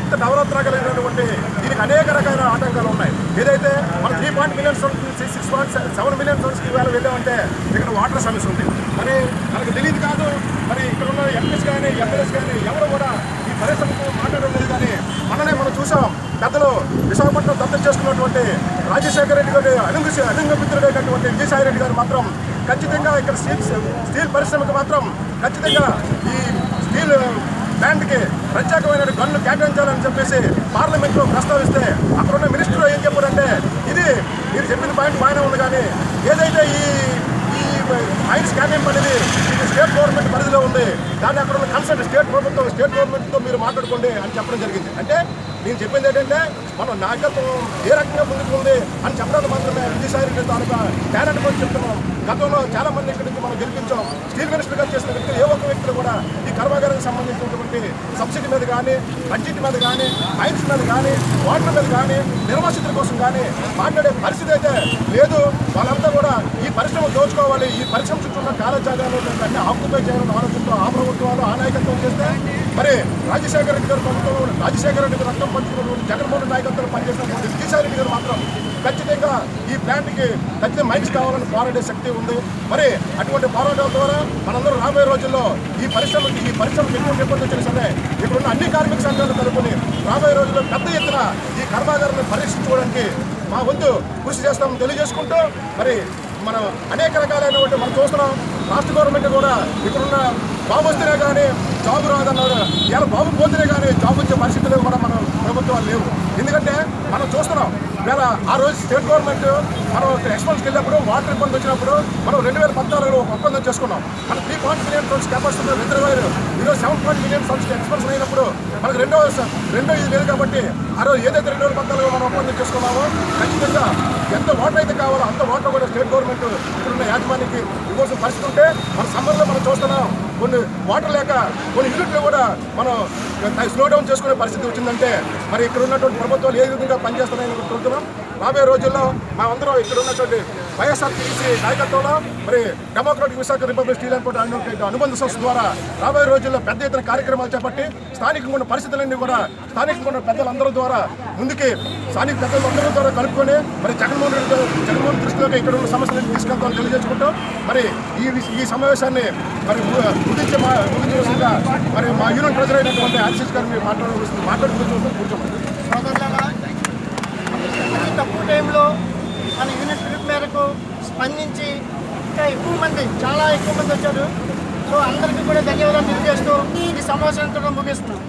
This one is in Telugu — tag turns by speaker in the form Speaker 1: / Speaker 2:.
Speaker 1: ఇంత నవరత్న కలిగినటువంటి దీనికి అనేక రకాల ఆటంకాలు ఉన్నాయి. ఏదైతే మన 3 మిలియన్ టన్స్ 6.7 మిలియన్ టన్స్కి ఇవాళ వెళ్ళామంటే ఇక్కడ వాటర్ సమస్య ఉంది. మరి మనకు తెలియదు కాదు, మరి ఇక్కడ ఉన్న ఎంపీస్ కానీ ఎమ్మెల్యేస్ కానీ ఎవరు కూడా ఈ పరిశ్రమకు మాట్లాడడం లేదు. కానీ మనం చూసాం, పెద్దలు విశాఖపట్నం దత్తత చేసుకున్నటువంటి రాజశేఖర రెడ్డి గారి అలింగమిత్రుడైనటువంటి విజయసాయి రెడ్డి గారు మాత్రం ఖచ్చితంగా ఇక్కడ స్టీల్ పరిశ్రమకు మాత్రం ఖచ్చితంగా ఈ స్టీల్ ప్లాంట్కి ప్రత్యేకమైన గన్ను కేటాయించాలని చెప్పేసి పార్లమెంట్లో ప్రస్తావిస్తే అక్కడున్న మినిస్టర్ ఏం చెప్పారంటే, ఇది మీరు చెప్పిన పాయింట్ బాగానే ఉంది, కానీ ఏదైతే ఈ మైన్స్ స్కానింగ్ అనేది ఇది స్టేట్ గవర్నమెంట్ పరిధిలో ఉంది, దాన్ని అక్కడ ఉన్న కన్సర్న్ స్టేట్ గవర్నమెంట్తో మీరు మాట్లాడుకోండి అని చెప్పడం జరిగింది. అంటే నేను చెప్పింది ఏంటంటే, మన నాయకత్వం ఏ రకంగా ముందుకు ఉంది అని చెప్పడానికి మాత్రమే విజయసాయి రెడ్డి తాలూకా టాలెంట్ గురించి చెప్తున్నాం. గతంలో చాలా మంది ఇక్కడి నుంచి మనం గెలిపించాం. స్టీల్ మినిస్టర్గా చేసిన వ్యక్తులు ఏ ఒక్క వ్యక్తులు కూడా ఈ కర్మాగారానికి సంబంధించినటువంటి సబ్సిడీ మీద కానీ, బడ్జెట్ మీద కానీ, మైన్స్ మీద కానీ, వాటర్ మీద కానీ, నిర్వాసితుల కోసం కానీ మాట్లాడే పరిస్థితి అయితే లేదు. వాళ్ళంతా కూడా ఈ పరిశ్రమ దోచుకోవాలి, ఈ పరిశ్రమ చుట్టూ ఉన్న కాలజాగాలు అన్ని ఆక్యుపై చేయాలని ఆలోచనతో ఆ ప్రభుత్వాలు ఆ నాయకత్వం చేస్తే, మరి రాజశేఖర రెడ్డి గారు ప్రభుత్వం, రాజశేఖర రెడ్డి గారు రక్తం పంచుకున్నటువంటి జగన్మోహన్ నాయకత్వంలో పనిచేసినటువంటి విజయసాయి రెడ్డి గారు మాత్రం ఖచ్చితంగా ఈ ప్లాంట్కి ఖచ్చితంగా మైన్స్ కావాలని పోరాడే శక్తి ఉంది. మరి అటువంటి పోరాటాల ద్వారా మనందరూ రాబోయే రోజుల్లో ఈ పరిశ్రమకి ఎటువంటి ఇబ్బంది వచ్చినా సరే ఇక్కడున్న అన్ని కార్మిక సంఘాలు కలుపుకొని రాబోయే రోజుల్లో పెద్ద ఎత్తున ఈ కర్మాగారాన్ని పరీక్షించుకోవడానికి మా వంతు కృషి చేస్తామని తెలియజేసుకుంటూ, మరి మనం అనేక రకాలైనటువంటి మనం చూస్తున్నాం. రాష్ట్ర గవర్నమెంట్ కూడా ఇక్కడున్న బాబు వస్తేనే కానీ జాబు రాదన్నారు. ఇలా బాబు పోతేనే కానీ జాబ్ వచ్చే పరిస్థితులు కూడా మన ప్రభుత్వాలు లేవు. ఎందుకంటే మనం చూస్తున్నాం, ఇవాళ ఆ రోజు స్టేట్ గవర్నమెంట్ మనం ఎక్స్పెన్స్కి వెళ్ళినప్పుడు వాటర్ ఇబ్బంది వచ్చినప్పుడు మనం 2014లో ఒక ఒప్పందం చేసుకున్నాం. మన 3 మిలియన్ టన్స్ కెపాసిటీ రిజర్వాయర్ ఈరోజు 7 మిలియన్ టన్స్కి ఎక్స్పెన్స్ అయినప్పుడు మనకు రెండో ఇది లేదు. కాబట్టి ఆ రోజు ఏదైతే 2014లో మనం ఒప్పందం చేసుకున్నామో ఖచ్చితంగా ఎంత వాటర్ అయితే కావాలో అంత వాటర్ కూడా స్టేట్ గవర్నమెంట్ ఇక్కడున్న యాజమాన్యానికి ఇవ్వాల్సిన పరిస్థితి ఉంటే మన సమ్మర్లో మనం చూస్తున్నాం, కొన్ని వాటర్ లేక కొన్ని యూనిట్లు కూడా మనం స్లో డౌన్ చేసుకునే పరిస్థితి వచ్చిందంటే మరి ఇక్కడ ఉన్నటువంటి ప్రభుత్వాలు ఏ విధంగా పనిచేస్తున్నాయని కోరుతున్నాం. రాబోయే రోజుల్లో మేమందరం ఇక్కడ ఉన్నటువంటి వైఎస్ఆర్టీసీ నాయకత్వంలో మరి democratic Visakha republic steel and port అనుబంధ సంస్థ ద్వారా రాబోయే రోజుల్లో పెద్ద ఎత్తున కార్యక్రమాలు చేపట్టి స్థానికంగా ఉన్న పరిస్థితులన్నీ కూడా స్థానికంగా ఉన్న పెద్దలందరి ద్వారా ముందుకి స్థానిక పెద్దలందరి ద్వారా కలుపుకొని మరి జగన్మోహన్ దృష్టిలోకి ఇక్కడ ఉన్న సమస్యలను తీసుకెళ్తామని తెలియజేసుకుంటూ, మరి ఈ సమావేశాన్ని మరి ముగించవలసిందిగా మరి మా యూనియన్ ప్రెసిడెంట్ అయినటువంటి ఆశీష్ గారు మీరు కూర్చోండి.
Speaker 2: తక్కువ టైంలో మన యూనిట్ పిలుపు మేరకు స్పందించి ఇంకా చాలా ఎక్కువ మంది వచ్చారు. సో అందరికీ కూడా ధన్యవాదాలు తెలియజేస్తూ ఈ సమావేశం ముగిస్తున్నాం.